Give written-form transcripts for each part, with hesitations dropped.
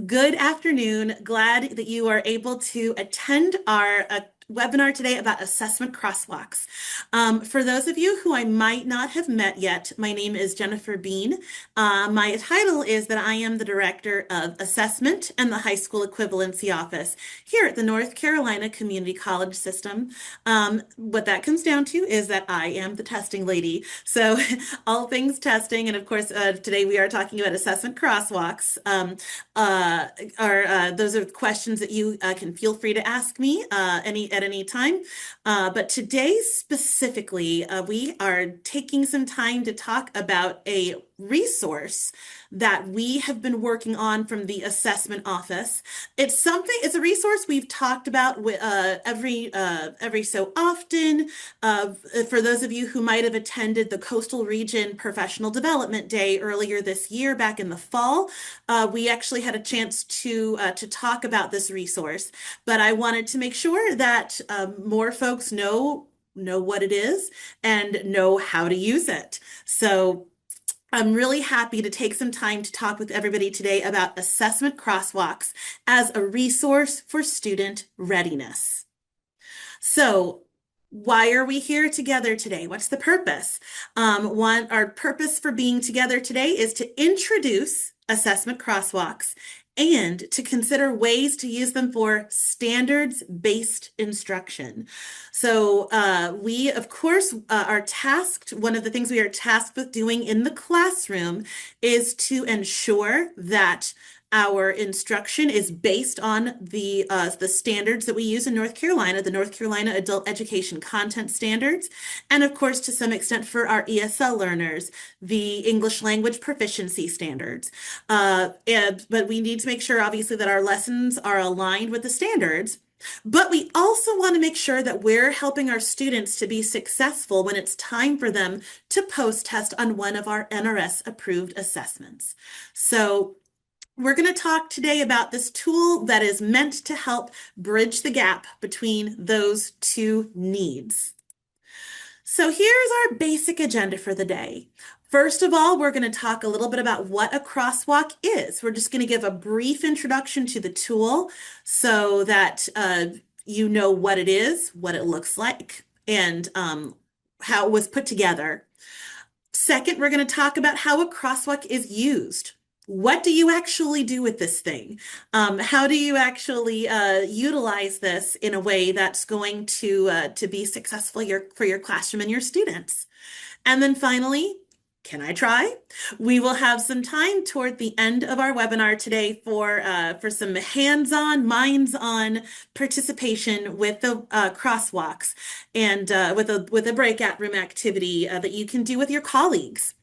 good afternoon. Glad that you are able to attend our webinar today about assessment crosswalks. For those of you who I might not have met yet, my name is Jenifer Bean. My title is that I am the Director of Assessment and the High School Equivalency Office here at the North Carolina Community College System. What that comes down to is that I am the testing lady. So all things testing, and of course, today we are talking about assessment crosswalks. Those are questions that you can feel free to ask me at any time. But today specifically, we are taking some time to talk about a resource that we have been working on from the assessment office. It's a resource we've talked about with, every so often. For those of you who might have attended the Coastal Region Professional Development Day earlier this year, back in the fall, we actually had a chance to talk about this resource. But I wanted to make sure that more folks know what it is and know how to use it. So I'm really happy to take some time to talk with everybody today about assessment crosswalks as a resource for student readiness. So, why are we here together today? What's the purpose? Our purpose for being together today is to introduce assessment crosswalks and to consider ways to use them for standards-based instruction. So we, of course, are tasked, one of the things we are tasked with doing in the classroom is to ensure that our instruction is based on the standards that we use in North Carolina, the North Carolina Adult Education Content Standards, and of course, to some extent for our ESL learners, the English Language Proficiency Standards. But we need to make sure, obviously, that our lessons are aligned with the standards. But we also want to make sure that we're helping our students to be successful when it's time for them to post-test on one of our NRS-approved assessments. So we're going to talk today about this tool that is meant to help bridge the gap between those two needs. So here's our basic agenda for the day. First of all, we're going to talk a little bit about what a crosswalk is. We're just going to give a brief introduction to the tool so that you know what it is, what it looks like, and how it was put together. Second, we're going to talk about how a crosswalk is used. What do you actually do with this thing? How do you actually utilize this in a way that's going to be successful for your classroom and your students? And then finally, can I try? We will have some time toward the end of our webinar today for some hands-on, minds-on participation with the crosswalks and with a breakout room activity that you can do with your colleagues.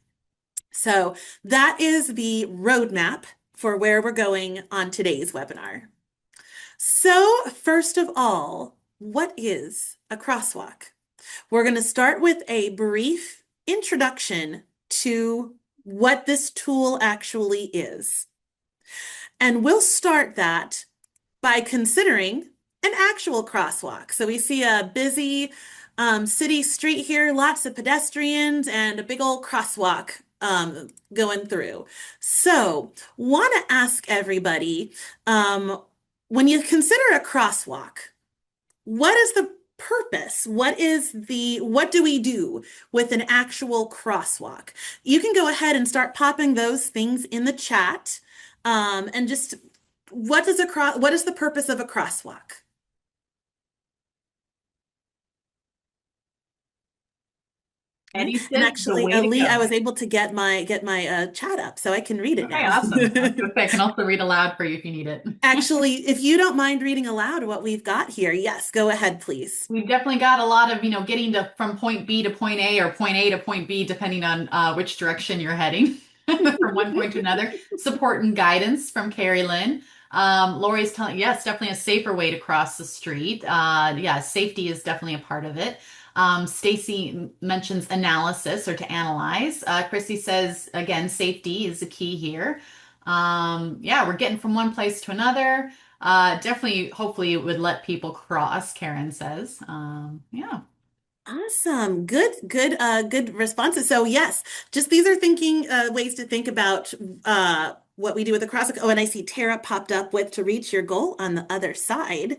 So that is the roadmap for where we're going on today's webinar. So first of all, what is a crosswalk? We're going to start with a brief introduction to what this tool actually is. And we'll start that by considering an actual crosswalk. So we see a busy city street here, lots of pedestrians and a big old crosswalk going through. So, want to ask everybody, when you consider a crosswalk, what is the purpose? What do we do with an actual crosswalk? You can go ahead and start popping those things in the chat, and just what is the purpose of a crosswalk? And actually, Lee, I was able to get my chat up, so I can read it now. Awesome. I can also read aloud for you if you need it. Actually, if you don't mind reading aloud what we've got here, yes, go ahead, please. We've definitely got a lot of, getting from point B to point A or point A to point B, depending on which direction you're heading from one point to another. Support and guidance from Carrie Lynn. Lori's telling, yes, definitely a safer way to cross the street. Yeah, safety is definitely a part of it. Stacy mentions analysis or to analyze. Chrissy says, again, safety is the key here. Yeah, we're getting from one place to another. Definitely, hopefully it would let people cross, Karen says. Yeah. Awesome. Good responses. So yes, just these are thinking ways to think about what we do with the crosswalk. Oh, and I see Tara popped up with to reach your goal on the other side.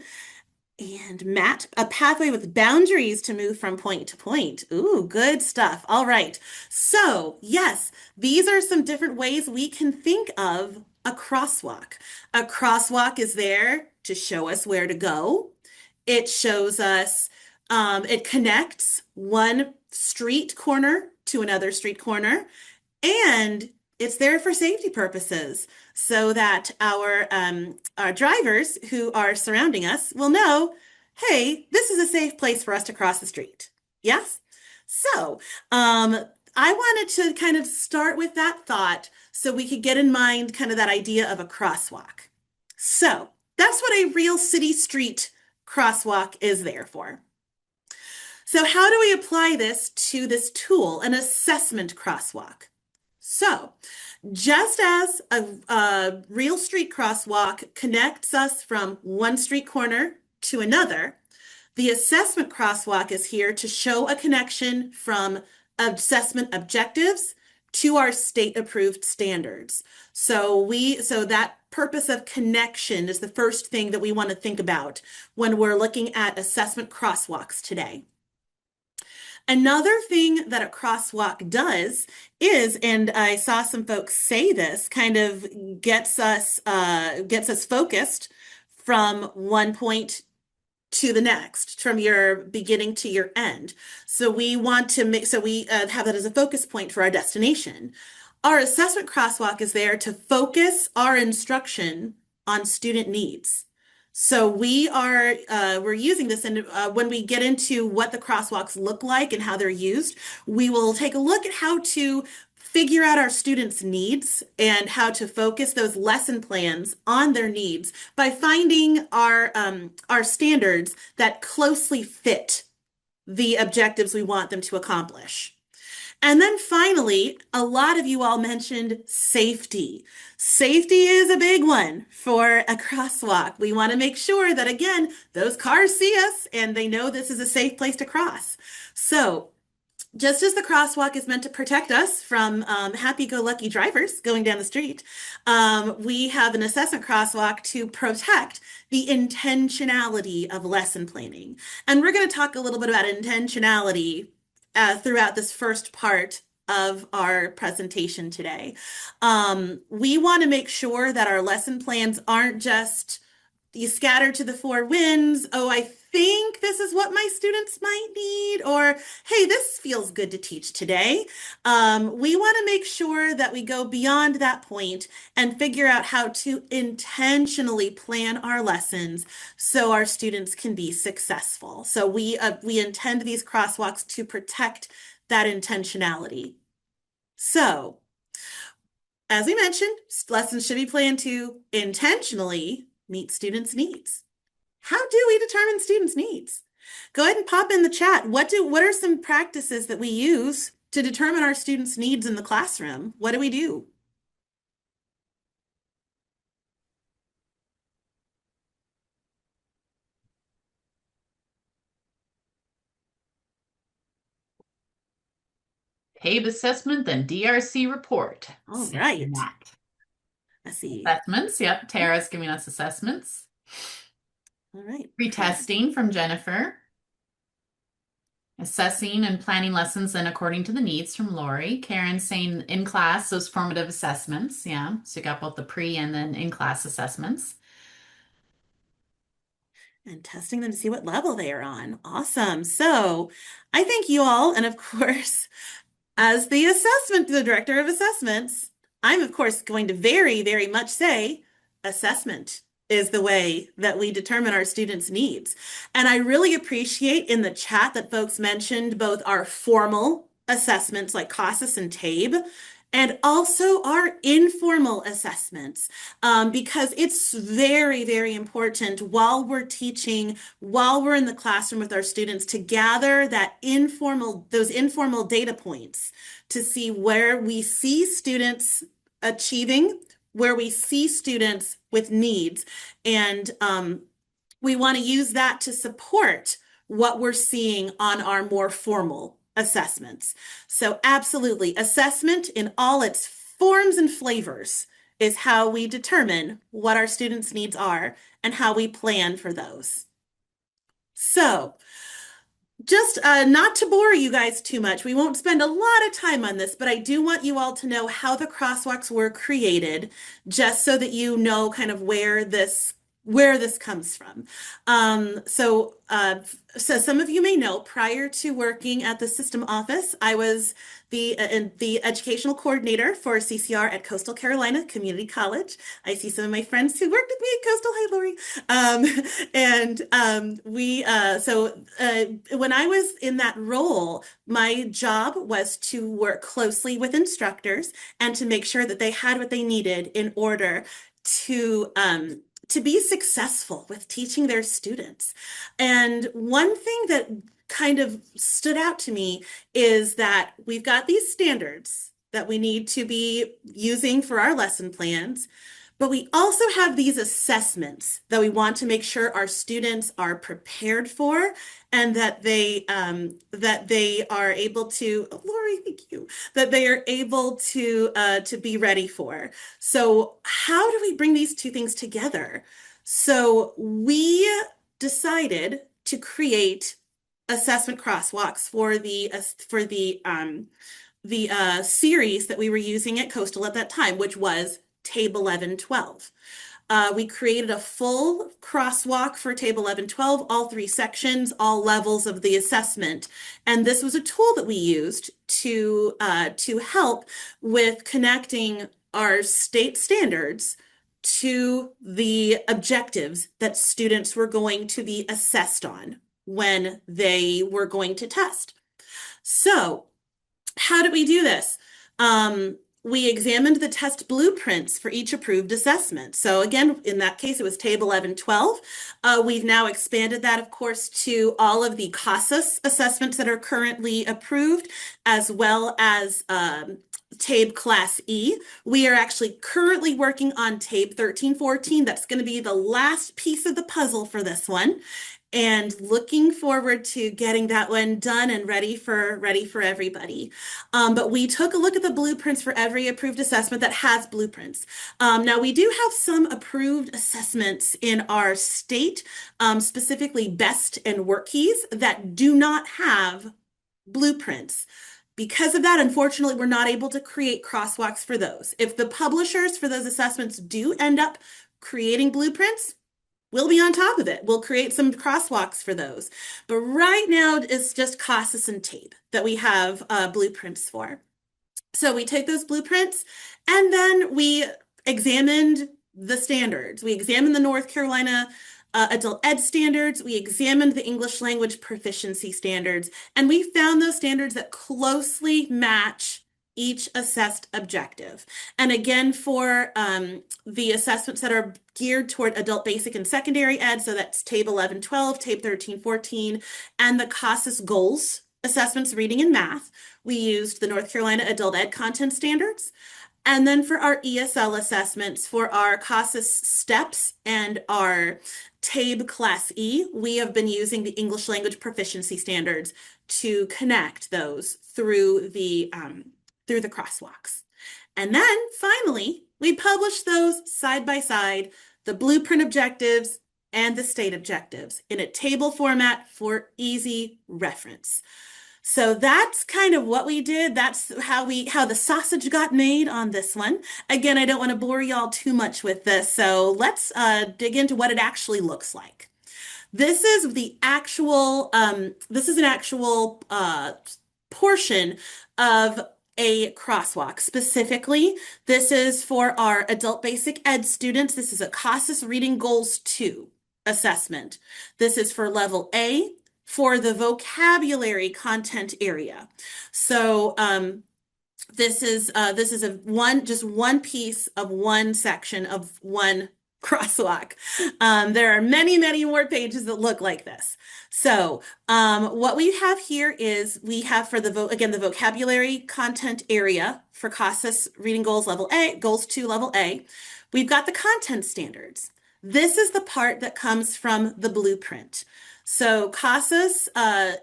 And Matt, a pathway with boundaries to move from point to point. Ooh, good stuff. All right. So, yes, these are some different ways we can think of a crosswalk. A crosswalk is there to show us where to go. It shows us, it connects one street corner to another street corner. And it's there for safety purposes so that our drivers who are surrounding us will know, hey, this is a safe place for us to cross the street. Yes? So, I wanted to kind of start with that thought so we could get in mind kind of that idea of a crosswalk. So, that's what a real city street crosswalk is there for. So, how do we apply this to this tool, an assessment crosswalk? So, just as a real street crosswalk connects us from one street corner to another, the assessment crosswalk is here to show a connection from assessment objectives to our state approved standards. So that purpose of connection is the first thing that we want to think about when we're looking at assessment crosswalks today. Another thing that a crosswalk does is, and I saw some folks say this, kind of gets us focused from one point to the next, from your beginning to your end. So we want to make, so we have that as a focus point for our destination. Our assessment crosswalk is there to focus our instruction on student needs. So we're using this, and when we get into what the crosswalks look like and how they're used, we will take a look at how to figure out our students' needs and how to focus those lesson plans on their needs by finding our standards that closely fit the objectives we want them to accomplish. And then finally, a lot of you all mentioned safety. Safety is a big one for a crosswalk. We want to make sure that, again, those cars see us and they know this is a safe place to cross. So, just as the crosswalk is meant to protect us from happy-go-lucky drivers going down the street, we have an assessment crosswalk to protect the intentionality of lesson planning. And we're going to talk a little bit about intentionality throughout this first part of our presentation today. We want to make sure that our lesson plans aren't just you scatter to the four winds. Oh, I think this is what my students might need, or hey, this feels good to teach today. We want to make sure that we go beyond that point and figure out how to intentionally plan our lessons so our students can be successful. So we intend these crosswalks to protect that intentionality. So, as we mentioned, lessons should be planned to intentionally meet students' needs. How do we determine students' needs? Go ahead and pop in the chat. What are some practices that we use to determine our students' needs in the classroom? What do we do? TABE assessment, then DRC report. All right. Matt. Let's see. Assessments. Yep. Tara's giving us assessments. All right. Retesting from Jenifer. Assessing and planning lessons then according to the needs from Lori. Karen saying in class, those formative assessments. Yeah. So you got both the pre and then in class assessments. And testing them to see what level they are on. Awesome. So I thank you all. And of course, as the director of assessments, I'm of course going to very, very much say assessment is the way that we determine our students' needs. And I really appreciate in the chat that folks mentioned both our formal assessments like CASAS and TABE and also our informal assessments, because it's very, very important while we're teaching, while we're in the classroom with our students, to gather those informal data points to see where we see students achieving, where we see students with needs. And we want to use that to support what we're seeing on our more formal assessments. So absolutely, assessment in all its forms and flavors is how we determine what our students' needs are and how we plan for those. So, just not to bore you guys too much, we won't spend a lot of time on this, but I do want you all to know how the crosswalks were created, just so that you know kind of where this comes from. So some of you may know, prior to working at the system office, I was the educational coordinator for CCR at Coastal Carolina Community College. I see some of my friends who worked with me at Coastal. Hi, Lori. When I was in that role, my job was to work closely with instructors and to make sure that they had what they needed in order to be successful with teaching their students. And one thing that kind of stood out to me is that we've got these standards that we need to be using for our lesson plans, but we also have these assessments that we want to make sure our students are prepared for and that they are able to, oh, Lori, thank you, that they are able to be ready for. So how do we bring these two things together? So we decided to create assessment crosswalks for the series that we were using at Coastal at that time, which was TABE 11-12. We created a full crosswalk for TABE 11-12, all three sections, all levels of the assessment. And this was a tool that we used to help with connecting our state standards to the objectives that students were going to be assessed on when they were going to test. So, how did we do this? We examined the test blueprints for each approved assessment. So again, in that case, it was TABE 11-12. We've now expanded that, of course, to all of the CASAS assessments that are currently approved, as well as TABE Class E. We are actually currently working on TABE 13-14. That's going to be the last piece of the puzzle for this one. And looking forward to getting that one done and ready for everybody. But we took a look at the blueprints for every approved assessment that has blueprints. Now we do have some approved assessments in our state, specifically BEST and WorkKeys, that do not have blueprints. Because of that, unfortunately, we're not able to create crosswalks for those. If the publishers for those assessments do end up creating blueprints, we'll be on top of it. We'll create some crosswalks for those. But right now, it's just CASAS and TABE that we have blueprints for. So we take those blueprints and then we examined the standards. We examined the North Carolina adult ed standards. We examined the English language proficiency standards, and we found those standards that closely match each assessed objective. And again, for the assessments that are geared toward adult basic and secondary ed, so that's TABE 11-12, TABE 13-14, and the CASAS goals assessments, reading and math, we used the North Carolina adult ed content standards. And then for our ESL assessments, for our CASAS steps and our TABE Class E, we have been using the English language proficiency standards to connect those through the crosswalks. And then finally, we publish those side by side, the blueprint objectives and the state objectives in a table format for easy reference. So that's kind of what we did. That's how the sausage got made on this one. Again, I don't want to bore y'all too much with this, so let's dig into what it actually looks like. This is an actual portion of a crosswalk. Specifically, this is for our adult basic ed students. This is a CASAS Reading Goals 2 assessment. This is for level A, for the vocabulary content area. So this is just one piece of one section of one crosswalk. There are many, many more pages that look like this. So what we have here is we have for the vocabulary content area for CASAS Reading Goals Level A, Goals 2 Level A, we've got the content standards. This is the part that comes from the blueprint. So CASAS,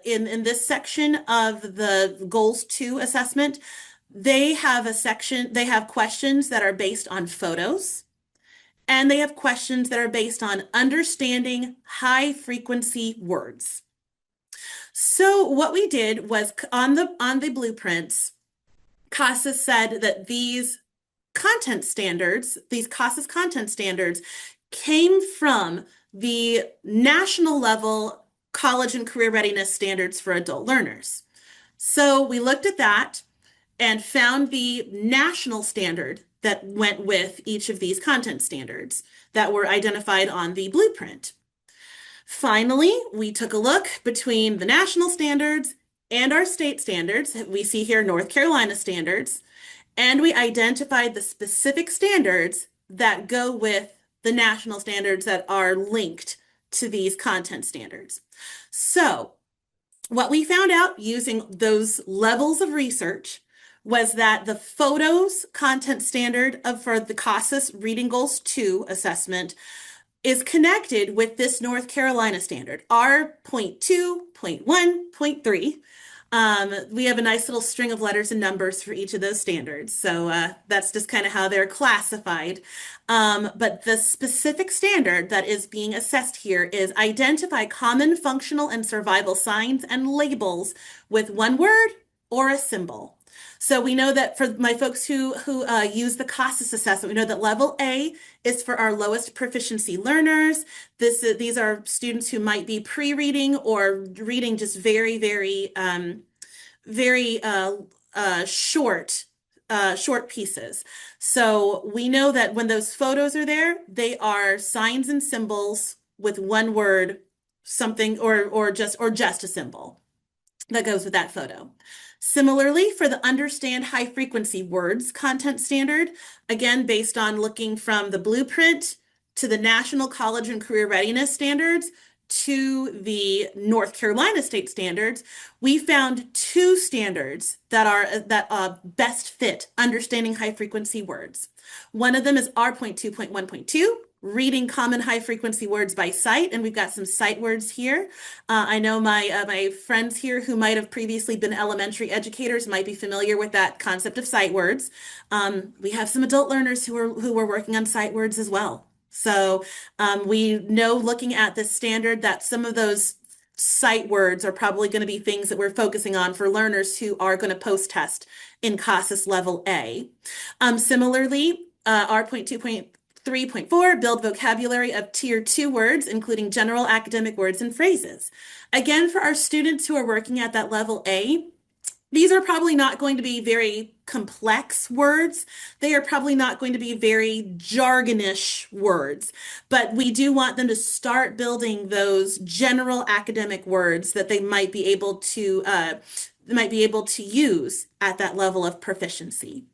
in this section of the Goals 2 assessment, They have a section, they have questions that are based on photos, and they have questions that are based on understanding high frequency words. So what we did was on the blueprints, CASAS said that these content standards, these CASAS content standards, came from the national level college and career readiness standards for adult learners. So we looked at that and found the national standard that went with each of these content standards that were identified on the blueprint. Finally, we took a look between the national standards and our state standards. We see here North Carolina standards, and we identified the specific standards that go with the national standards that are linked to these content standards. So, what we found out using those levels of research was that the photos content standard for the CASAS Reading Goals 2 assessment is connected with this North Carolina standard, R.2, .1, .3. We have a nice little string of letters and numbers for each of those standards. So that's just kind of how they're classified. But the specific standard that is being assessed here is identify common functional and survival signs and labels with one word or a symbol. So we know that for my folks who use the CASAS assessment, we know that level A is for our lowest proficiency learners. These are students who might be pre-reading or reading just very, very short pieces. So we know that when those photos are there, they are signs and symbols with one word, something, or just a symbol that goes with that photo. Similarly, for the understand high frequency words content standard, again, based on looking from the blueprint to the National College and Career Readiness standards to the North Carolina state standards, we found two standards that best fit understanding high frequency words. One of them is R.2.1.2, reading common high frequency words by sight, and we've got some sight words here. I know my friends here who might have previously been elementary educators might be familiar with that concept of sight words. We have some adult learners who are working on sight words as well. So we know looking at this standard that some of those sight words are probably going to be things that we're focusing on for learners who are going to post-test in CASAS level A. Similarly, R.2.3.4, build vocabulary of tier 2 words, including general academic words and phrases. Again, for our students who are working at that level A, these are probably not going to be very complex words. They are probably not going to be very jargonish words, but we do want them to start building those general academic words that they might be able to use at that level of proficiency.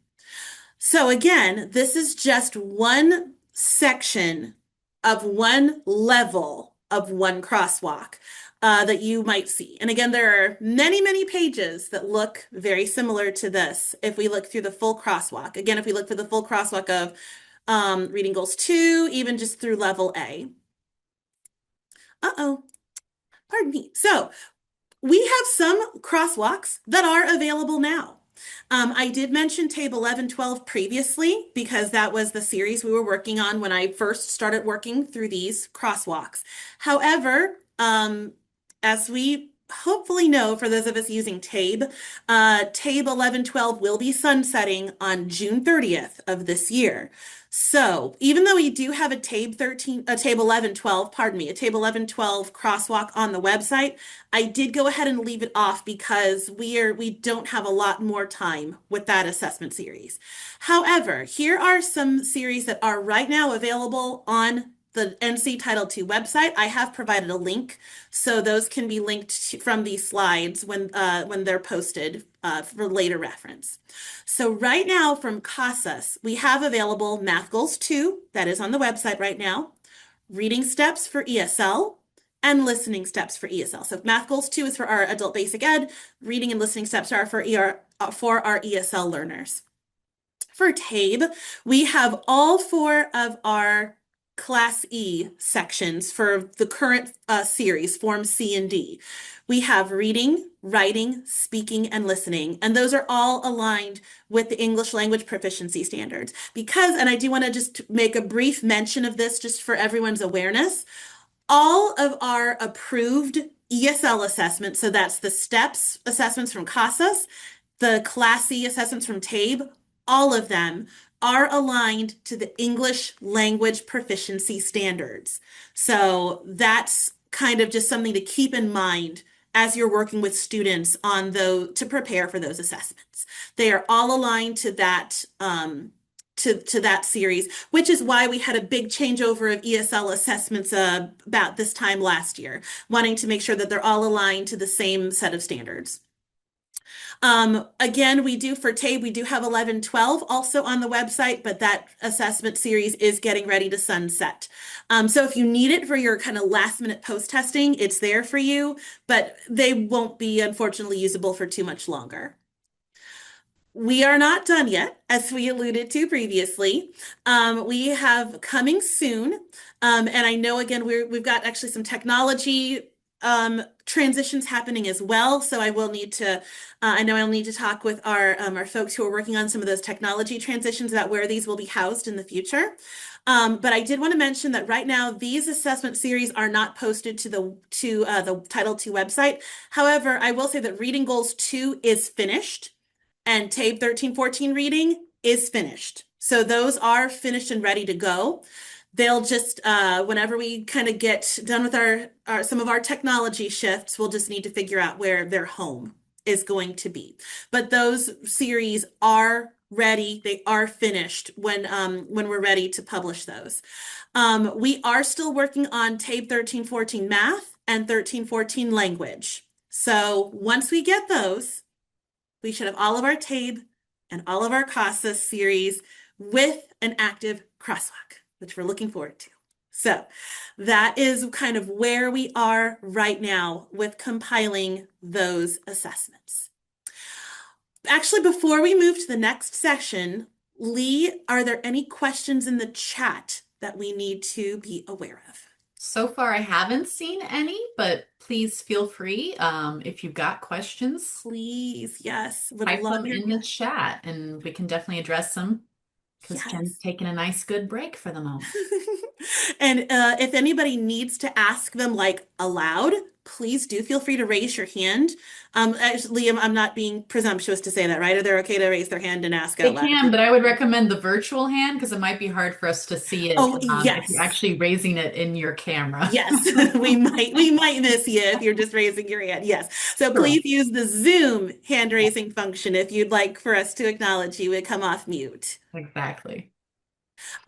So again, this is just one section of one level of one crosswalk that you might see. And again, there are many, many pages that look very similar to this if we look through the full crosswalk. Again, if we look for the full crosswalk of Reading Goals 2, even just through level A. Uh-oh, pardon me. So we have some crosswalks that are available now. I did mention TABE 11-12 previously because that was the series we were working on when I first started working through these crosswalks. However, as we hopefully know, for those of us using TABE, TABE 11-12 will be sunsetting on June 30th of this year. So even though we do have a TABE 11-12, pardon me, a TABE 11-12 crosswalk on the website, I did go ahead and leave it off because we don't have a lot more time with that assessment series. However, here are some series that are right now available on the NC Title II website. I have provided a link, so those can be linked from these slides when they're posted for later reference. So right now from CASAS, we have available Math Goals 2, that is on the website right now, Reading Steps for ESL, and Listening Steps for ESL. So Math Goals 2 is for our Adult Basic Ed, Reading and Listening Steps are for our ESL learners. For TABE, we have all four of our Class E sections for the current series, Form C and D. We have reading, writing, speaking, and listening, and those are all aligned with the English language proficiency standards. Because, and I do want to just make a brief mention of this just for everyone's awareness, all of our approved ESL assessments, so that's the STEPS assessments from CASAS, the Class C assessments from TABE, all of them are aligned to the English language proficiency standards. So that's kind of just something to keep in mind as you're working with students on those to prepare for those assessments. They are all aligned to that to that series, which is why we had a big changeover of ESL assessments about this time last year, wanting to make sure that they're all aligned to the same set of standards. Again, we do for TABE, we do have 11-12 also on the website, but that assessment series is getting ready to sunset. So if you need it for your kind of last minute post testing, it's there for you, but they won't be unfortunately usable for too much longer. We are not done yet, as we alluded to previously. We have coming soon, and I know again we've got actually some technology transitions happening as well. So I will need to, I know I'll need to talk with our folks who are working on some of those technology transitions about where these will be housed in the future. But I did want to mention that right now these assessment series are not posted to the Title II website. However, I will say that Reading Goals 2 is finished and TABE 13-14 reading is finished. So those are finished and ready to go. They'll just, whenever we kind of get done with our some of our technology shifts, we'll just need to figure out where their home is going to be. But those series are ready. They are finished when we're ready to publish those. We are still working on TABE 13-14 math and 13-14 language. So once we get those, we should have all of our TABE and all of our CASAS series with an active crosswalk, which we're looking forward to. So that is kind of where we are right now with compiling those assessments. Actually, before we move to the next section, Lee, are there any questions in the chat that we need to be aware of? So far, I haven't seen any, but please feel free if you've got questions. Please, yes, would Type love them your in the chat and we can definitely address them because Jen's yes. taking a nice good break for the moment. And if anybody needs to ask them like aloud, please do feel free to raise your hand. Actually, I'm not being presumptuous to say that, right? Are they okay to raise their hand and ask They out loud? can, but I would recommend the virtual hand because it might be hard for us to see it Oh, if you're yes. actually raising it in your camera. Yes, we might miss you if you're just raising your hand. Yes. So Sure. please use the Zoom hand raising function if you'd like for us to acknowledge you and come off mute. Exactly.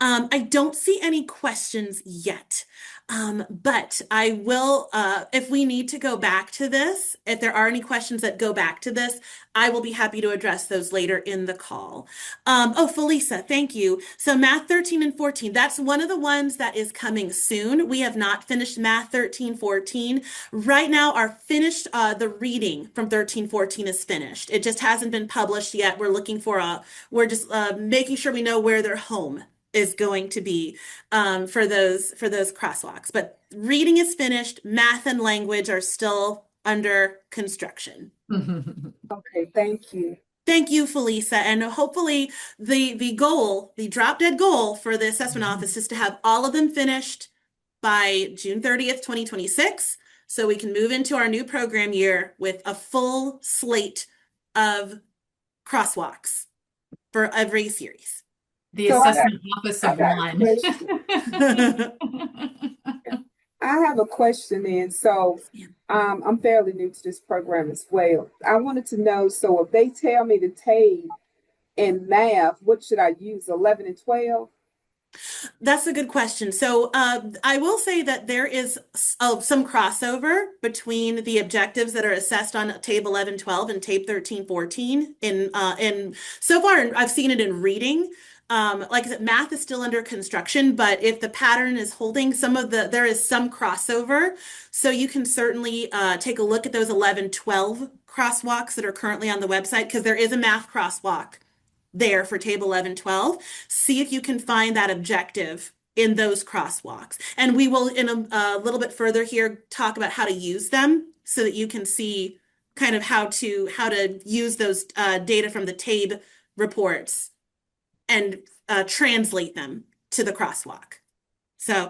I don't see any questions yet, but I will, if we need to go back to this, if there are any questions that go back to this, I will be happy to address those later in the call. Oh, Felisa, thank you. So Math 13 and 14, that's one of the ones that is coming soon. We have not finished Math 13-14. Right now, our finished, the reading from 13-14 is finished. It just hasn't been published yet. We're looking for we're just making sure we know where their home is going to be for those crosswalks. But reading is finished. Math and language are still under construction. Okay, thank you. Thank you, Felisa. And hopefully the drop dead goal for the assessment office is to have all of them finished by June 30th, 2026, so we can move into our new program year with a full slate of crosswalks for every series. The So assessment office I of got a one. question. I have a question then. So I'm fairly new to this program as well. I wanted to know, so if they tell me to take in math, what should I use, 11 and 12? That's a good question. So I will say that there is some crossover between the objectives that are assessed on TABE 11-12 and TABE 13-14. In so far, I've seen it in reading. Like I said, math is still under construction, but if the pattern is holding, there is some crossover. So you can certainly take a look at those 11-12 crosswalks that are currently on the website, because there is a math crosswalk there for TABE 11-12. See if you can find that objective in those crosswalks. And we will, in a little bit further here, talk about how to use them so that you can see kind of how to use those data from the TABE reports and translate them to the crosswalk. So,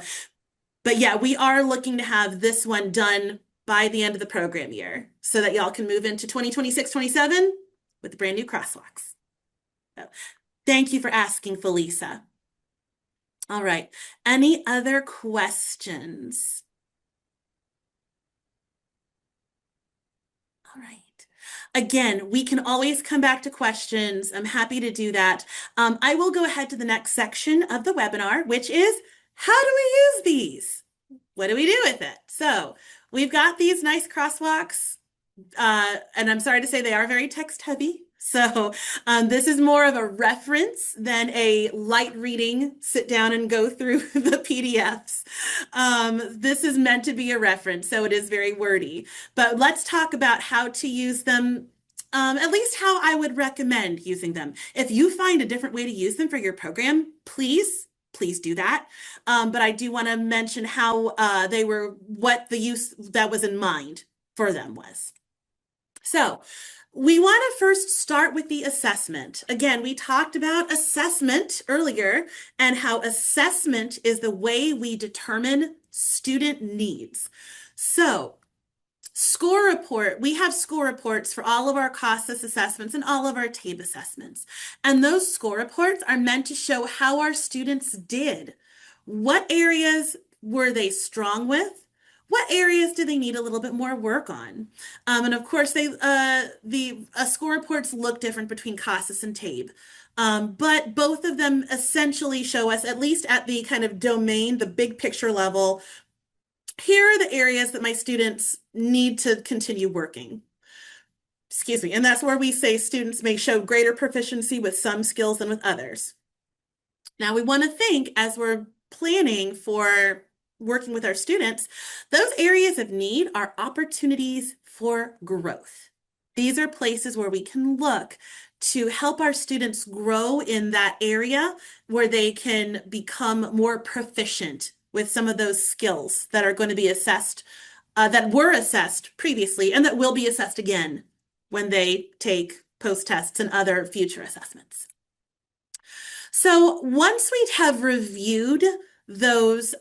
but yeah, we are looking to have this one done by the end of the program year so that y'all can move into 2026-27 with brand new crosswalks. So, thank you for asking, Felisa. All right. Any other questions? All right. Again, we can always come back to questions. I'm happy to do that. I will go ahead to the next section of the webinar, which is how do we use these? What do we do with it? So we've got these nice crosswalks, and I'm sorry to say they are very text heavy. So this is more of a reference than a light reading, sit down and go through the PDFs. This is meant to be a reference, so it is very wordy. But let's talk about how to use them, at least how I would recommend using them. If you find a different way to use them for your program, please do that. But I do want to mention how what the use that was in mind for them was. So we want to first start with the assessment. Again, we talked about assessment earlier and how assessment is the way we determine student needs. So score report, we have score reports for all of our CASAS assessments and all of our TABE assessments. And those score reports are meant to show how our students did. What areas were they strong with? What areas do they need a little bit more work on? And of course, the score reports look different between CASAS and TABE. But both of them essentially show us, at least at the kind of domain, the big picture level, here are the areas that my students need to continue working. Excuse me. And that's where we say students may show greater proficiency with some skills than with others. Now we want to think as we're planning for working with our students, those areas of need are opportunities for growth. These are places where we can look to help our students grow in that area where they can become more proficient with some of those skills that are going to be assessed, that were assessed previously and that will be assessed again when they take post-tests and other future assessments. So once we have reviewed those,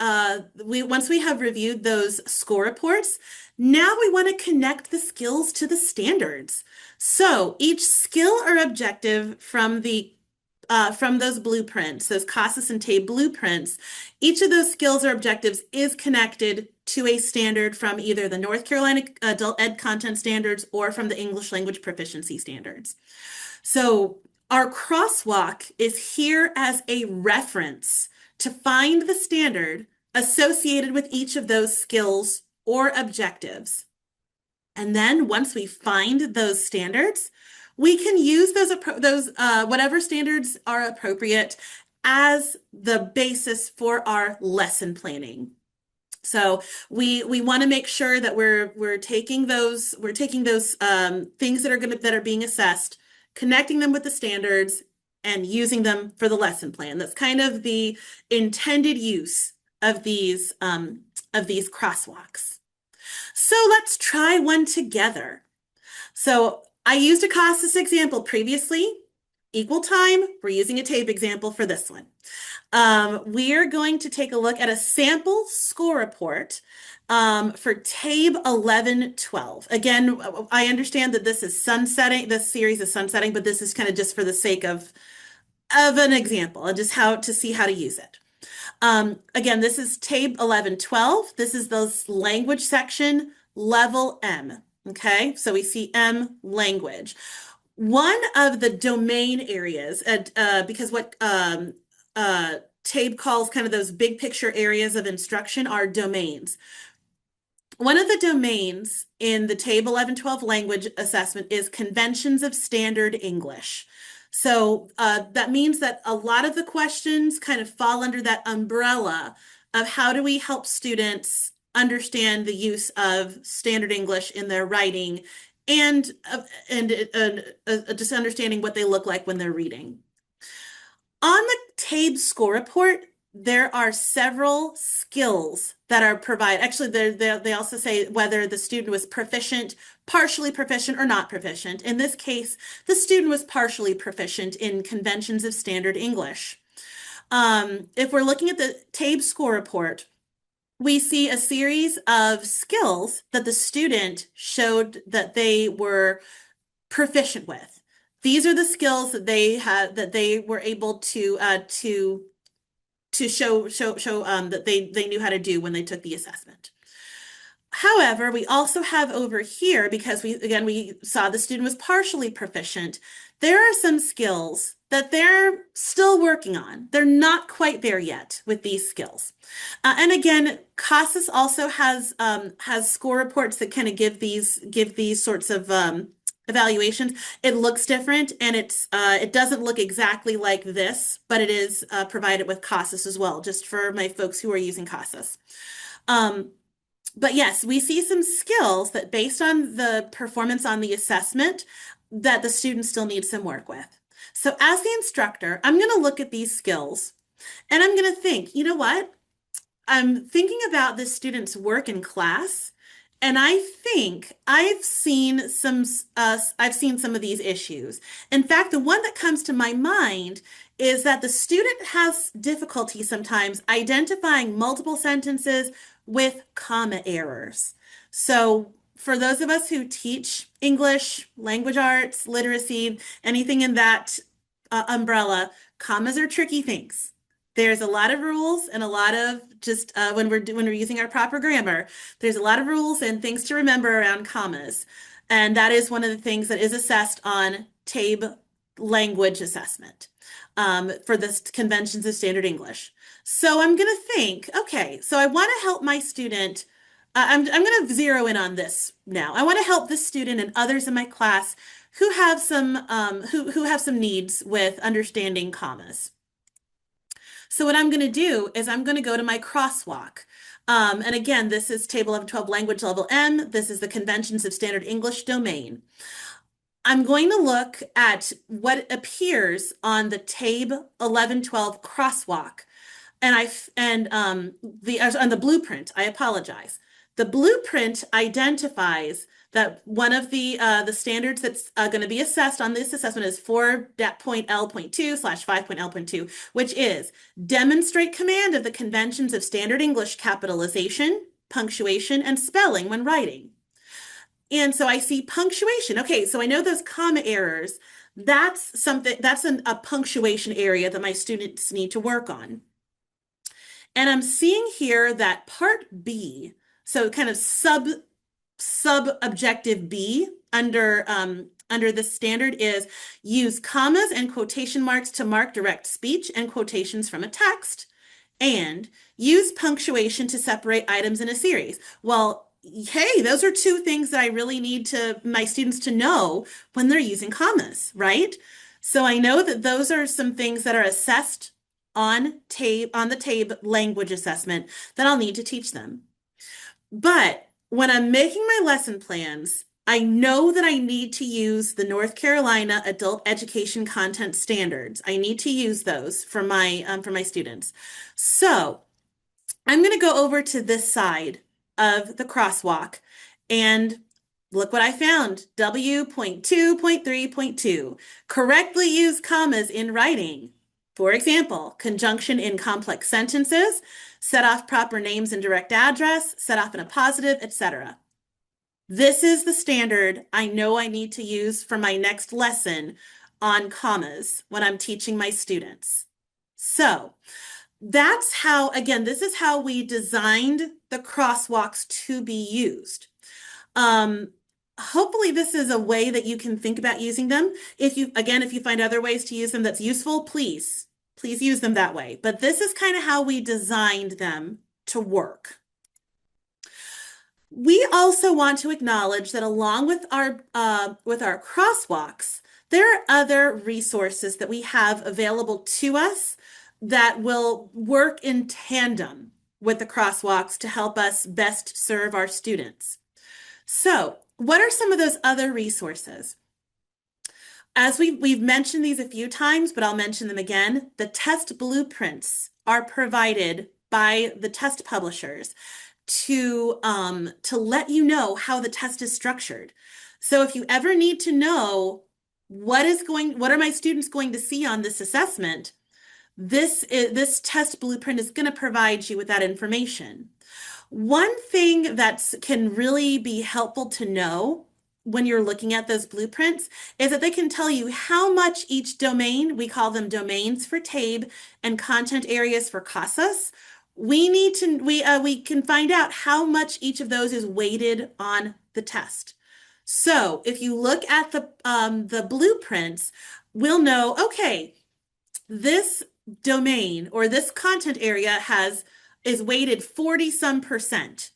score reports, now we want to connect the skills to the standards. So each skill or objective from those blueprints, those CASAS and TABE blueprints, each of those skills or objectives is connected to a standard from either the North Carolina Adult Ed Content Standards or from the English Language Proficiency Standards. So our crosswalk is here as a reference to find the standard associated with each of those skills or objectives. And then once we find those standards, we can use those whatever standards are appropriate as the basis for our lesson planning. So we want to make sure that we're taking those things that are being assessed, connecting them with the standards, and using them for the lesson plan. That's kind of the intended use of these crosswalks. So let's try one together. So I used a CASAS example previously. Equal time, we're using a TABE example for this one. We are going to take a look at a sample score report for TABE 11-12. Again, I understand that this series is sunsetting, but this is kind of just for the sake of an example and just how to see how to use it. Again, this is TABE 11-12. This is the language section, level M. Okay, so we see M, language. One of the domain areas, because what TABE calls kind of those big picture areas of instruction are domains. One of the domains in the TABE 11-12 language assessment is conventions of standard English. So that means that a lot of the questions kind of fall under that umbrella of how do we help students understand the use of standard English in their writing and just understanding what they look like when they're reading. On the TABE score report, there are several skills that are provided. Actually, they also say whether the student was proficient, partially proficient, or not proficient. In this case, the student was partially proficient in conventions of standard English. If we're looking at the TABE score report, we see a series of skills that the student showed that they were proficient with. These are the skills that they had that they were able to show that they knew how to do when they took the assessment. However, we also have over here, because we saw the student was partially proficient, there are some skills that they're still working on. They're not quite there yet with these skills. And again, CASAS also has score reports that kind of give these sorts of evaluations. It looks different, and it doesn't look exactly like this, but it is provided with CASAS as well, just for my folks who are using CASAS. But yes, we see some skills that based on the performance on the assessment that the student still needs some work with. So as the instructor, I'm going to look at these skills and I'm going to think, you know what? I'm thinking about this student's work in class, and I think I've seen some of these issues. In fact, the one that comes to my mind is that the student has difficulty sometimes identifying multiple sentences with comma errors. So for those of us who teach English, language arts, literacy, anything in that umbrella, commas are tricky things. There's a lot of rules and a lot of just when we're using our proper grammar, there's a lot of rules and things to remember around commas. And that is one of the things that is assessed on TABE language assessment for the conventions of standard English. So I'm going to think, okay, so I want to help my student. I'm going to zero in on this now. I want to help this student and others in my class who have some who have some needs with understanding commas. So what I'm going to do is I'm going to go to my crosswalk. And again, this is Table 1112 Language Level M. This is the Conventions of Standard English domain. I'm going to look at what appears on the TABE 1112 crosswalk. And on the blueprint, I apologize. The blueprint identifies that one of the standards that's going to be assessed on this assessment is 4.L.2/5.L.2, which is demonstrate command of the conventions of standard English capitalization, punctuation, and spelling when writing. And so I see punctuation. Okay, so I know those comma errors. That's a punctuation area that my students need to work on. And I'm seeing here that part B, so kind of sub-objective B under the standard is use commas and quotation marks to mark direct speech and quotations from a text, and use punctuation to separate items in a series. Well, hey, those are two things that I really need my students to know when they're using commas, right? So I know that those are some things that are assessed on the TABE language assessment that I'll need to teach them. But when I'm making my lesson plans, I know that I need to use the North Carolina Adult Education Content Standards. I need to use those for my students. So I'm going to go over to this side of the crosswalk and look what I found. W.2.3.2. Correctly use commas in writing. For example, conjunction in complex sentences, set off proper names and direct address, set off in a positive, etc. This is the standard I know I need to use for my next lesson on commas when I'm teaching my students. So that's how, again, this is how we designed the crosswalks to be used. Hopefully this is a way that you can think about using them. If you find other ways to use them that's useful, please use them that way. But this is kind of how we designed them to work. We also want to acknowledge that along with our crosswalks, there are other resources that we have available to us that will work in tandem with the crosswalks to help us best serve our students. So, what are some of those other resources? As we've mentioned these a few times, but I'll mention them again. The test blueprints are provided by the test publishers to let you know how the test is structured. So if you ever need to know what are my students going to see on this assessment, this test blueprint is going to provide you with that information. One thing that can really be helpful to know when you're looking at those blueprints is that they can tell you how much each domain, we call them domains for TABE and content areas for CASAS. We can find out how much each of those is weighted on the test. So if you look at the blueprints, we'll know, okay, this domain or this content area is weighted 40 some percent.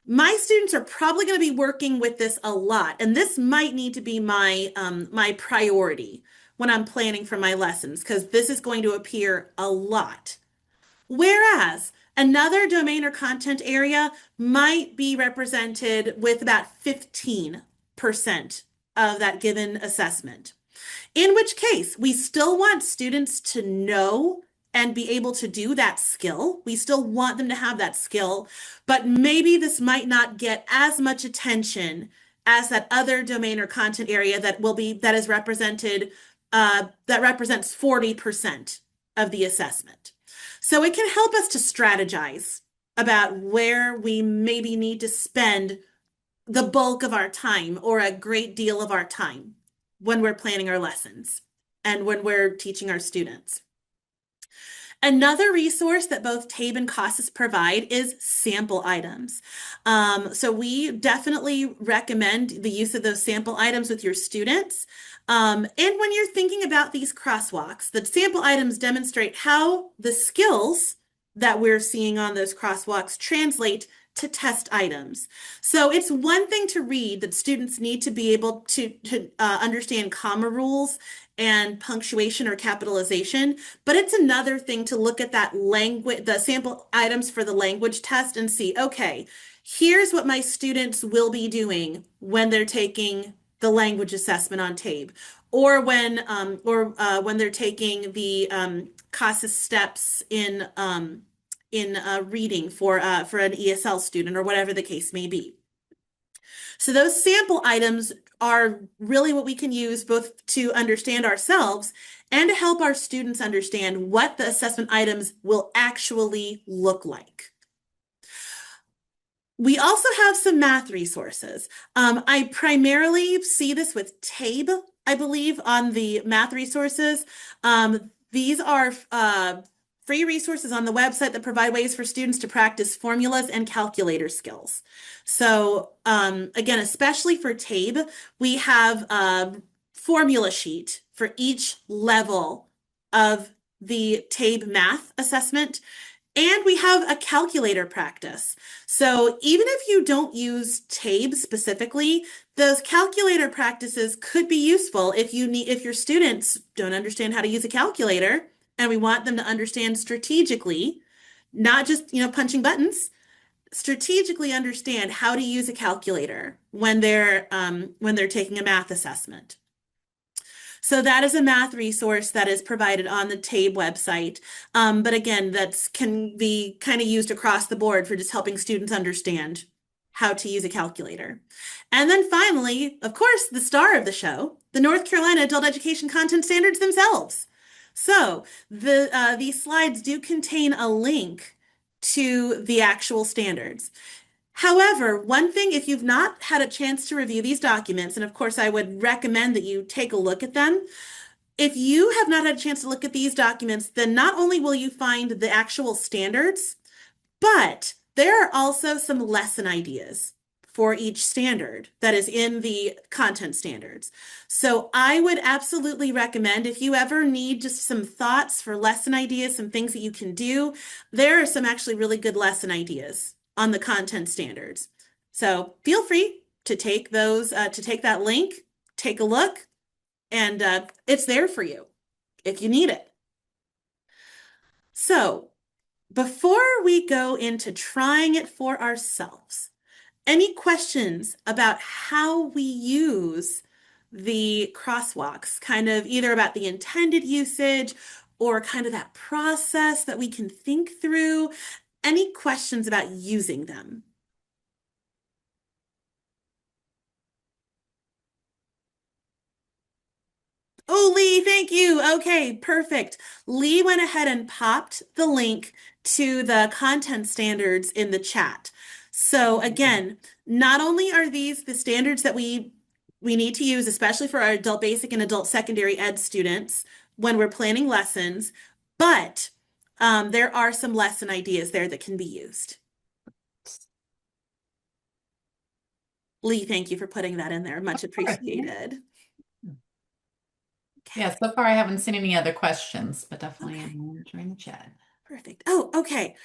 My students are probably going to be working with this a lot, and this might need to be my priority when I'm planning for my lessons because this is going to appear a lot. Whereas another domain or content area might be represented with about 15% of that given assessment. In which case, we still want students to know and be able to do that skill. We still want them to have that skill, but maybe this might not get as much attention as that other domain or content area that is represented that represents 40% of the assessment. So it can help us to strategize about where we maybe need to spend the bulk of our time or a great deal of our time when we're planning our lessons and when we're teaching our students. Another resource that both TABE and CASAS provide is sample items. So we definitely recommend the use of those sample items with your students. And when you're thinking about these crosswalks, the sample items demonstrate how the skills that we're seeing on those crosswalks translate to test items. So it's one thing to read that students need to be able to understand comma rules and punctuation or capitalization, but it's another thing to look at that language, the sample items for the language test and see, okay, here's what my students will be doing when they're taking the language assessment on TABE, or when they're taking the CASAS steps in reading for an ESL student or whatever the case may be. So those sample items are really what we can use both to understand ourselves and to help our students understand what the assessment items will actually look like. We also have some math resources. I primarily see this with TABE, I believe, on the math resources. These are free resources on the website that provide ways for students to practice formulas and calculator skills. So again, especially for TABE, we have a formula sheet for each level of the TABE math assessment. And we have a calculator practice. So even if you don't use TABE specifically, those calculator practices could be useful if your students don't understand how to use a calculator, and we want them to understand strategically, not just, punching buttons, strategically understand how to use a calculator when they're taking a math assessment. So that is a math resource that is provided on the TABE website. But again, that can be kind of used across the board for just helping students understand how to use a calculator. And then finally, of course, the star of the show, the North Carolina Adult Education Content Standards themselves. So these slides do contain a link to the actual standards. However, one thing, if you've not had a chance to review these documents, and of course I would recommend that you take a look at them, if you have not had a chance to look at these documents, then not only will you find the actual standards, but there are also some lesson ideas for each standard that is in the content standards. So I would absolutely recommend, if you ever need just some thoughts for lesson ideas, some things that you can do, there are some actually really good lesson ideas on the content standards. So feel free to take that link, take a look, and it's there for you if you need it. So before we go into trying it for ourselves, any questions about how we use the crosswalks, kind of either about the intended usage or kind of that process that we can think through. Any questions about using them? Oh, Lee, thank you. Okay, perfect. Lee went ahead and popped the link to the content standards in the chat. So again, not only are these the standards that we need to use, especially for our adult basic and adult secondary ed students when we're planning lessons, but there are some lesson ideas there that can be used. Lee, thank you for putting that in there. Much appreciated. Yeah, so far I haven't seen any other questions, but definitely Okay. I'm monitoring the chat. Perfect. Oh, okay.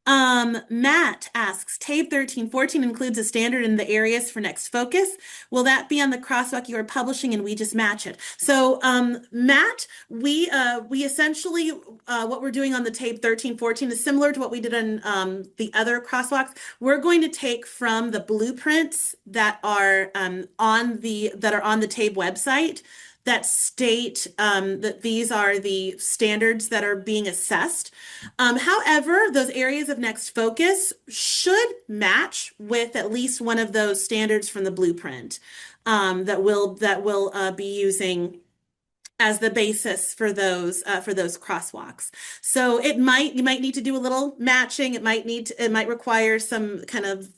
Matt asks, TABE 1314 includes a standard in the areas for next focus. Will that be on the crosswalk you are publishing and we just match it? So, Matt, we essentially, what we're doing on the TABE 1314 is similar to what we did on the other crosswalks. We're going to take from the blueprints that are on the TABE website that state that these are the standards that are being assessed. However, those areas of next focus should match with at least one of those standards from the blueprint that we'll be using as the basis for those crosswalks. So you might need to do a little matching. It might require some kind of,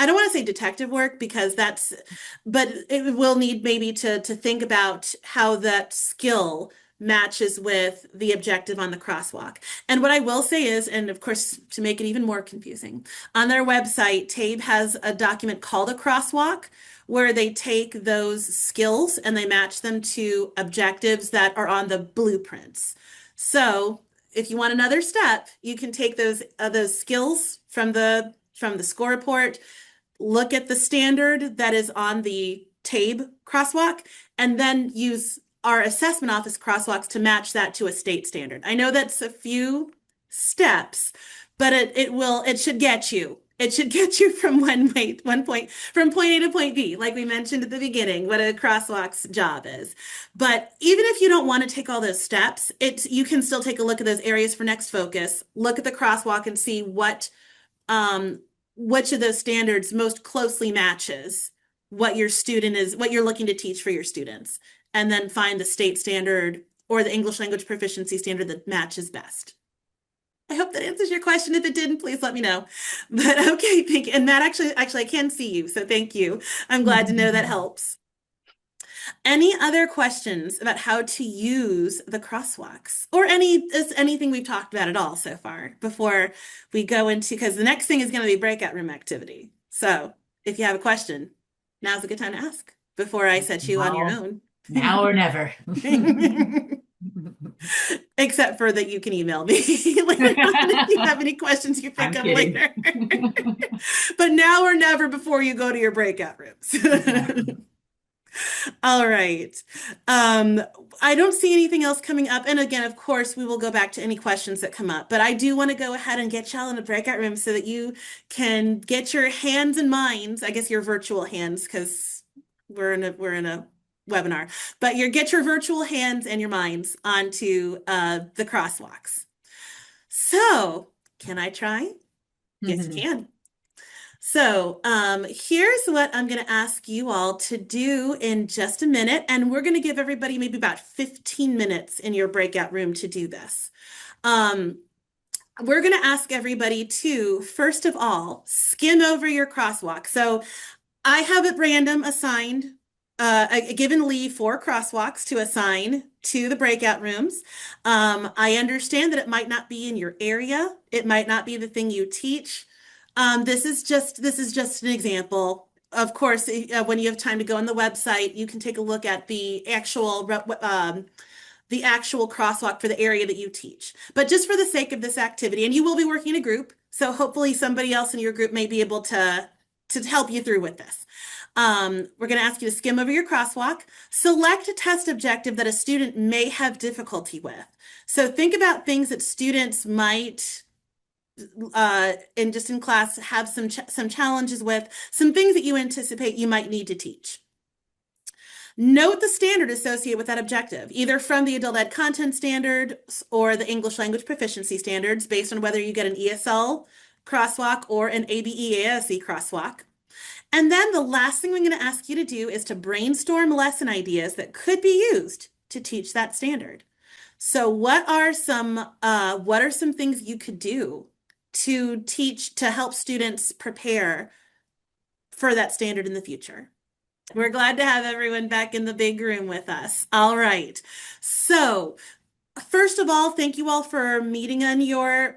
I don't want to say detective work because but it will need maybe to think about how that skill matches with the objective on the crosswalk. And what I will say is, and of course, to make it even more confusing, on their website, TABE has a document called a crosswalk where they take those skills and they match them to objectives that are on the blueprints. So if you want another step, you can take those skills from the score report, look at the standard that is on the TABE crosswalk, and then use our assessment office crosswalks to match that to a state standard. I know that's a few steps, but it should get you. It should get you from from point A to point B, like we mentioned at the beginning, what a crosswalk's job is. But even if you don't want to take all those steps, you can still take a look at those areas for next focus, look at the crosswalk and see um, which of those standards most closely matches what you're looking to teach for your students, and then find the state standard or the English language proficiency standard that matches best. I hope that answers your question. If it didn't, please let me know. But okay, thank you. And Matt, actually, I can see you, so thank you. I'm glad to know that helps. Any other questions about how to use the crosswalks or anything we've talked about at all so far before we go into, because the next thing is going to be breakout room activity. So if you have a question, now's a good time to ask before I set you on your own. Now or never. Except for that you can email me later on if you have any questions you think of later. But now or never before you go to your breakout rooms. All right. I don't see anything else coming up. And again, of course, we will go back to any questions that come up. But I do want to go ahead and get y'all in a breakout room so that you can get your hands and minds, I guess your virtual hands, because we're in a webinar, but get your virtual hands and your minds onto the crosswalks. So, can I try? Yes, you can. So here's what I'm going to ask you all to do in just a minute. And we're going to give everybody maybe about 15 minutes in your breakout room to do this. We're going to ask everybody to, first of all, skim over your crosswalk. So I have at random assigned, given Lee 4 crosswalks to assign to the breakout rooms. I understand that it might not be in your area. It might not be the thing you teach. This is just an example. Of course, when you have time to go on the website, you can take a look at the actual crosswalk for the area that you teach. But just for the sake of this activity, and you will be working in a group, so hopefully somebody else in your group may be able to help you through with this. We're going to ask you to skim over your crosswalk, select a test objective that a student may have difficulty with. So think about things that students might in class have some challenges with, some things that you anticipate you might need to teach. Note the standard associated with that objective, either from the adult ed content standard or the English language proficiency standards, based on whether you get an ESL crosswalk or an ABE-ASE crosswalk. And then the last thing I'm going to ask you to do is to brainstorm lesson ideas that could be used to teach that standard. So what are some things you could do to help students prepare for that standard in the future? We're glad to have everyone back in the big room with us. All right. So first of all, thank you all for meeting in your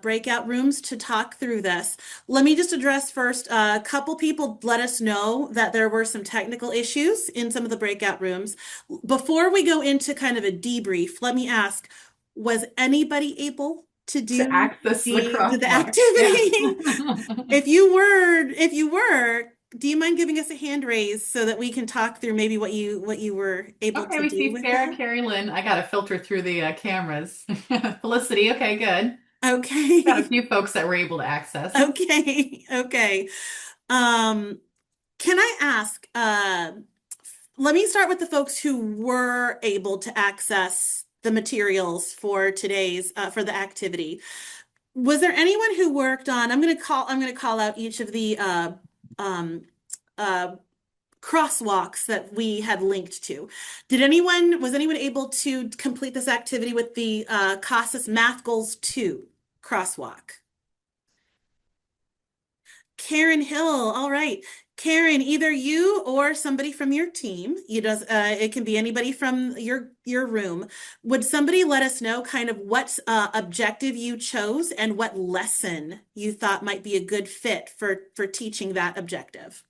breakout rooms to talk through this. Let me just address first, a couple people let us know that there were some technical issues in some of the breakout rooms. Before we go into kind of a debrief, let me ask, was anybody able to do access the the crosswalk. activity? Yeah. If you were, do you mind giving us a hand raise so that we can talk through maybe what you were able Okay, to we do see with Sarah, that? Carrie Lynn. I got to filter through the cameras. Felicity, okay, good. Got a Okay. few folks that were able to access. Okay. Okay. Um, can I ask, let me start with the folks who were able to access the materials for today's for the activity. Was there anyone who worked on, I'm going to call out each of the um uh crosswalks that we had linked to. Was anyone able to complete this activity with the CASAS Math Goals 2 crosswalk? Karen Hill. All right. Karen, either you or somebody from your team, it can be anybody from your room. Would somebody let us know kind of what objective you chose and what lesson you thought might be a good fit for teaching that objective?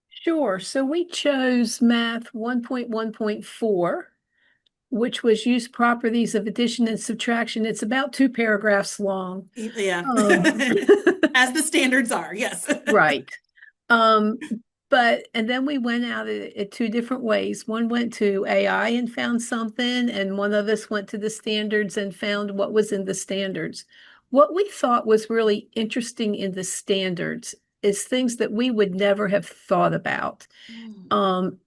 Sure. So we chose Math 1.1.4, which was use properties of addition and subtraction. It's about 2 paragraphs long. Yeah. Um, As the standards are, yes. right. And then we went out at 2 different ways. One went to AI and found something, and one of us went to the standards and found what was in the standards. What we thought was really interesting in the standards is things that we would never have thought about.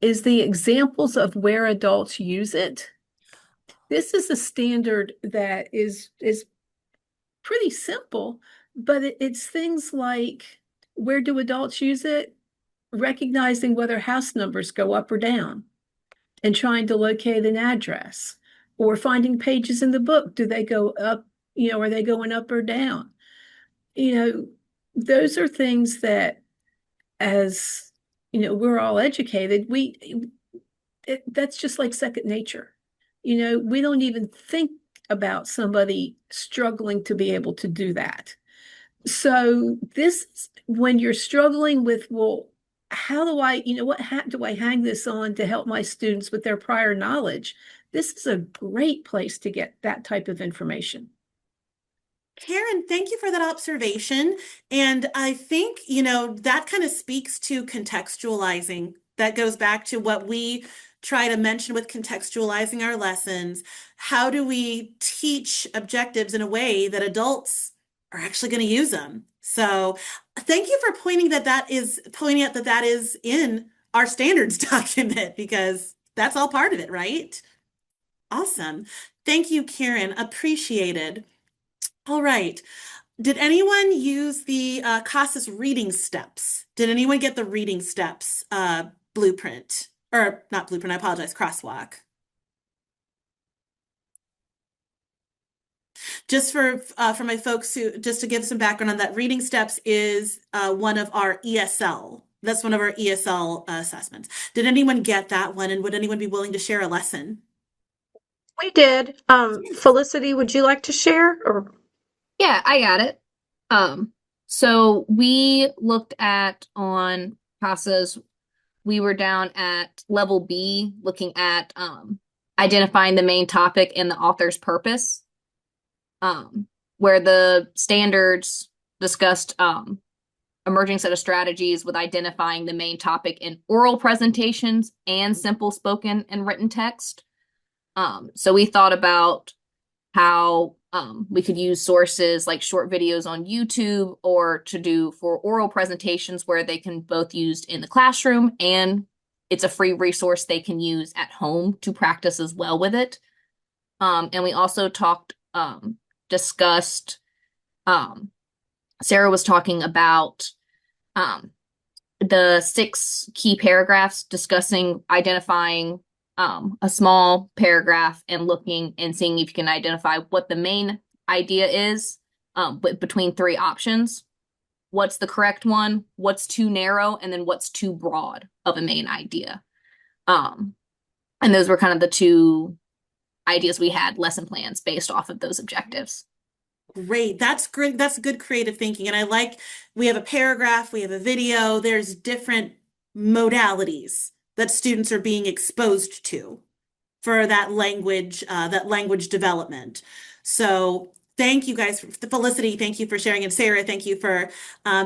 Is the examples of where adults use it. This is a standard that is pretty simple, but it's things like, where do adults use it? Recognizing whether house numbers go up or down and trying to locate an address, or finding pages in the book. Do they go up? Are they going up or down? Those are things that, as we're all educated, that's just like second nature. We don't even think about somebody struggling to be able to do that. So when you're struggling with, well, how do I, what hat do I hang this on to help my students with their prior knowledge? This is a great place to get that type of information. Karen, thank you for that observation. And I think, that kind of speaks to contextualizing. That goes back to what we try to mention with contextualizing our lessons. How do we teach objectives in a way that adults are actually going to use them? So thank you for pointing out that that is in our standards document, because that's all part of it, right? Awesome. Thank you, Karen. Appreciated. All right. Did anyone use the CASAS reading steps? Did anyone get the reading steps blueprint? Or not blueprint, I apologize, crosswalk. Just for my folks just to give some background on that, reading steps is one of our ESL. That's one of our ESL assessments. Did anyone get that one, and would anyone be willing to share a lesson? We did. Felicity, would you like to share? Or Yeah, I got it. So we looked at on CASAs, we were down at level B, looking at identifying the main topic and the author's purpose, where the standards discussed emerging set of strategies with identifying the main topic in oral presentations and simple spoken and written text. So we thought about how we could use sources like short videos on YouTube, or to do for oral presentations where they can both used in the classroom and it's a free resource they can use at home to practice as well with it. And we also discussed, Sarah was talking about the 6 key paragraphs discussing identifying a small paragraph and looking and seeing if you can identify what the main idea is, but between 3 options. What's the correct one, what's too narrow, and then what's too broad of a main idea. And those were kind of the 2 ideas we had, lesson plans based off of those objectives. Great. That's great. That's good creative thinking. And I like, we have a paragraph, we have a video, there's different modalities that students are being exposed to for that language development. So thank you guys, Felicity, thank you for sharing, and Sarah, thank you for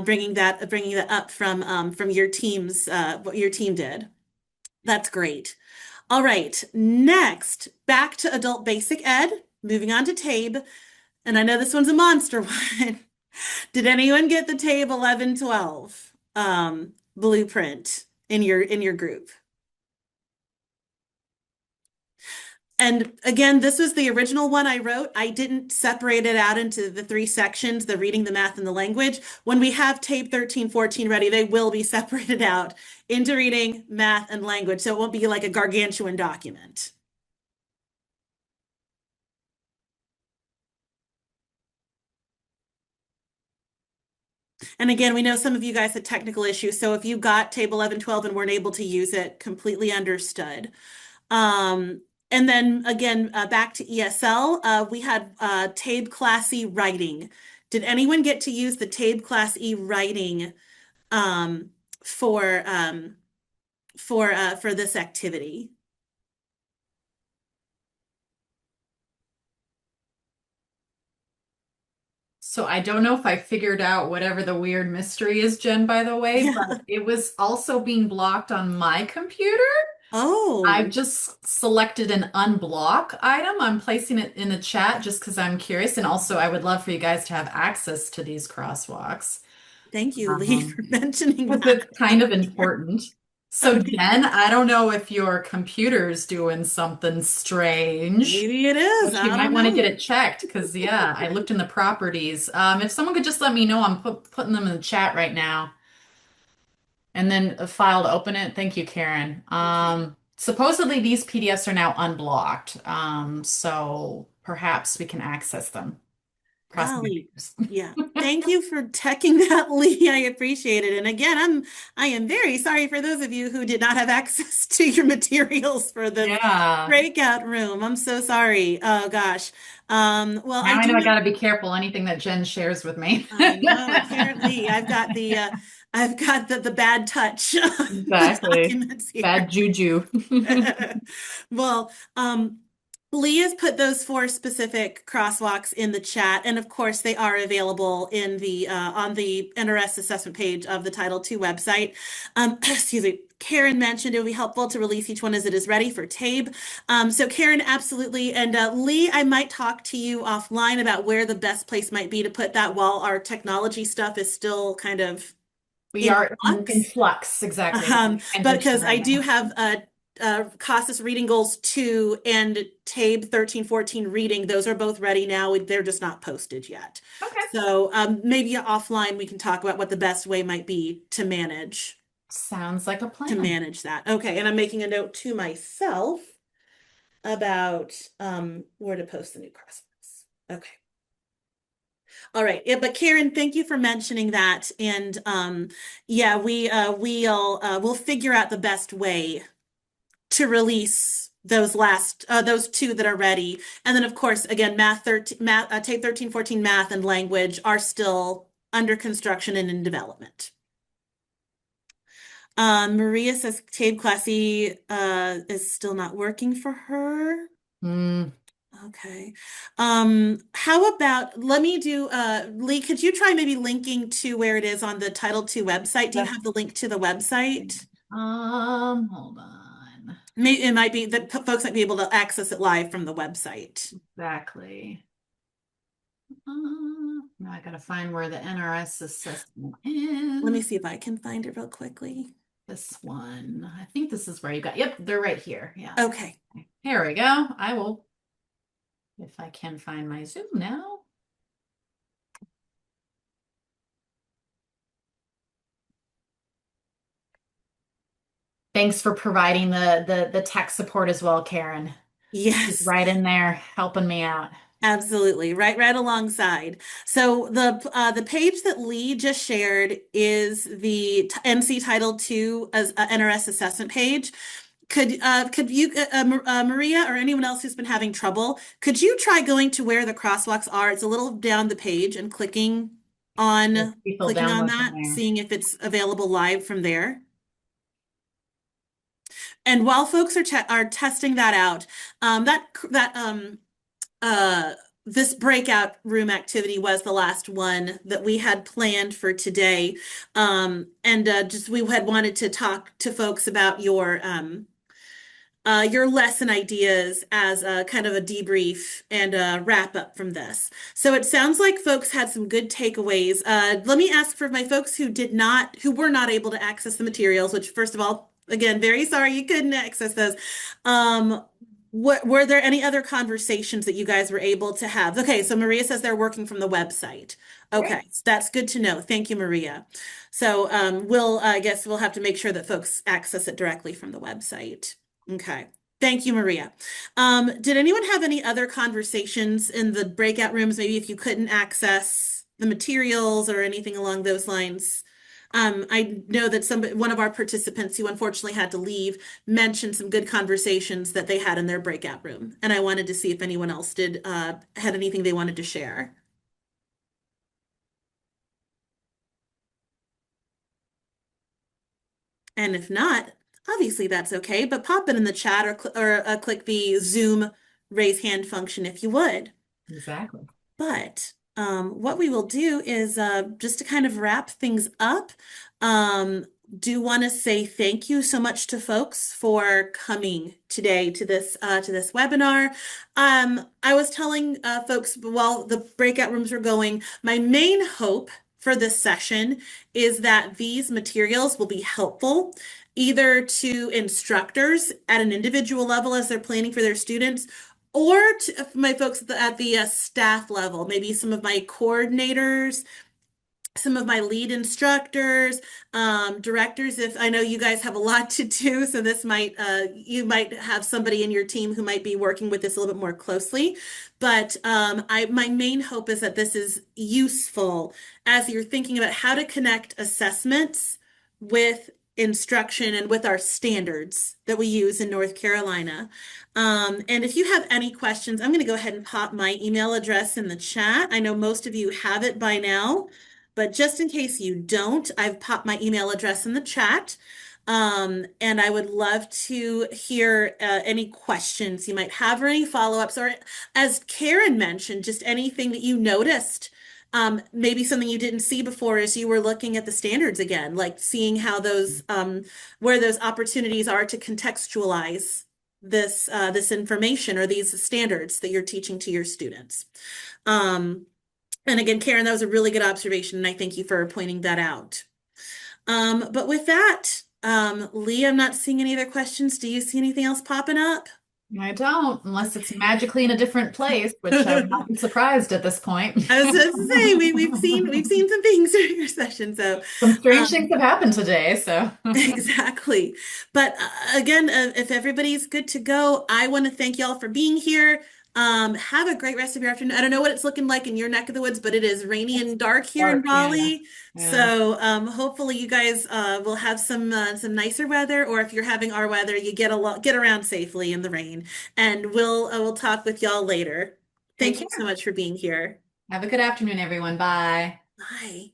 bringing that up from your teams, what your team did. That's great. All right, next, back to adult basic ed, moving on to TABE. And I know this one's a monster one. Did anyone get the TABE 11-12 blueprint in your group? And again, this was the original one I wrote. I didn't separate it out into the 3 sections, the reading, the math, and the language. When we have TABE 13-14 ready, they will be separated out into reading, math, and language. So it won't be like a gargantuan document. And again, we know some of you guys had technical issues. So if you got TABE 11-12 and weren't able to use it, completely understood. And then again, back to ESL, we had TABE Class E writing. Did anyone get to use the TABE Class E writing for this activity? So I don't know if I figured out whatever the weird mystery is, Jen, by the way, Yeah. but it was also being blocked on my computer. Oh, I've just selected an unblock item. I'm placing it in the chat just because I'm curious. And also, I would love for you guys to have access to these crosswalks. thank you, Lee, for mentioning Because that. it's kind of important. So, Okay. Jen, I don't know if your computer's doing something strange. Maybe it is. But you I might don't want to know. get it checked because, yeah, I looked in the properties. If someone could just let me know, I'm putting them in the chat right now. And then a file to open it. Thank you, Karen. Supposedly these PDFs are now unblocked. So perhaps we can access them. Cross my Golly. fingers. Yeah. Thank you for teching that, Lee. I appreciate it. And again, I am very sorry for those of you who did not have access to your materials for the Yeah. breakout room. I'm so sorry. Oh gosh. Well, Now I I do know I know, got to be careful anything that Jen shares with me. I know, apparently I've got the bad touch on the Exactly. documents here. Bad juju. Well, Lee has put those 4 specific crosswalks in the chat, and of course they are available in the on the NRS assessment page of the Title II website. Excuse me. Karen mentioned it would be helpful to release each one as it is ready for TABE. So Karen, absolutely. And Lee, I might talk to you offline about where the best place might be to put that while our technology stuff is still kind of We in are in flux. flux, exactly. But because I Right do now. have CASAS Reading Goals 2 and TABE 13-14 reading. Those are both ready now. They're just not posted yet. Okay. So maybe offline we can talk about what the best way might be to manage Sounds like a plan. that. Okay, and I'm making a note to myself about where to post the new crosswalks. Okay. All right. Yeah, but Karen, thank you for mentioning that. And yeah, we'll figure out the best way to release those 2 that are ready. And then of course, again, TABE 13-14 math and language are still under construction and in development. Maria says TABE Class E is still not working for her. Okay. How about, let me do, Lee, could you try maybe linking to where it is on the Title II website? Do you have the link to the website? Hold on. Maybe it might be that folks might be able to access it live from the website. Exactly. Now I gotta find where the NRS assessment is. Let me see if I can find it real quickly. this one. I think this is where you got, yep, they're right here. Yeah. Okay. Here we go. I will, if I can find my Zoom now. Thanks for providing the tech support as well, Karen. She's Yes. right in there helping me out. Absolutely. Right alongside. So the page that Lee just shared is the NC Title II as NRS assessment page. Could you Maria or anyone else who's been having trouble, could you try going to where the crosswalks are? It's a little down the page and People clicking on download from that, there. seeing if it's available live from there. And while folks are testing that out, that uh this breakout room activity was the last one that we had planned for today. And just we had wanted to talk to folks about your lesson ideas as a kind of a debrief and a wrap up from this. So it sounds like folks had some good takeaways. Let me ask for my folks who were not able to access the materials, which first of all, again, very sorry you couldn't access those. Were there any other conversations that you guys were able to have? Okay, so Maria says they're working from the website. Okay, Great. so that's good to know. Thank you, Maria. So I guess we'll have to make sure that folks access it directly from the website. Okay. Thank you, Maria. Did anyone have any other conversations in the breakout rooms? Maybe if you couldn't access the materials or anything along those lines. I know that one of our participants who unfortunately had to leave mentioned some good conversations that they had in their breakout room, and I wanted to see if anyone else had anything they wanted to share. And if not, obviously that's okay, but pop it in the chat or click the Zoom raise hand function if you would. Exactly. But what we will do is just to kind of wrap things up, do want to say thank you so much to folks for coming today to this webinar. I was telling folks while the breakout rooms were going, my main hope for this session is that these materials will be helpful either to instructors at an individual level as they're planning for their students, or to my folks at the staff level, maybe some of my coordinators, some of my lead instructors, directors, if I know you guys have a lot to do, so you might have somebody in your team who might be working with this a little bit more closely. But my main hope is that this is useful as you're thinking about how to connect assessments with instruction and with our standards that we use in North Carolina. And if you have any questions, I'm going to go ahead and pop my email address in the chat. I know most of you have it by now. But just in case you don't, I've popped my email address in the chat. And I would love to hear any questions you might have or any follow-ups, or as Karen mentioned, just anything that you noticed, maybe something you didn't see before as you were looking at the standards again, like seeing how where those opportunities are to contextualize this information or these standards that you're teaching to your students. And again, Karen, that was a really good observation, and I thank you for pointing that out. But with that, Lee, I'm not seeing any other questions. Do you see anything else popping up? I don't, unless it's magically in a different place, which I would not be surprised at this point. I was just to say we've seen some things during your session, so Some strange things have happened today, so exactly. But again, if everybody's good to go, I want to thank y'all for being here. Have a great rest of your afternoon. I don't know what it's looking like in your neck of the woods, but it is rainy and dark here in dark, yeah. Raleigh. Yeah. So hopefully you guys will have some nicer weather, or if you're having our weather, you get around safely in the rain. And we'll talk with y'all later. Thank you so much for being here. Have a good afternoon, everyone. Bye. Bye.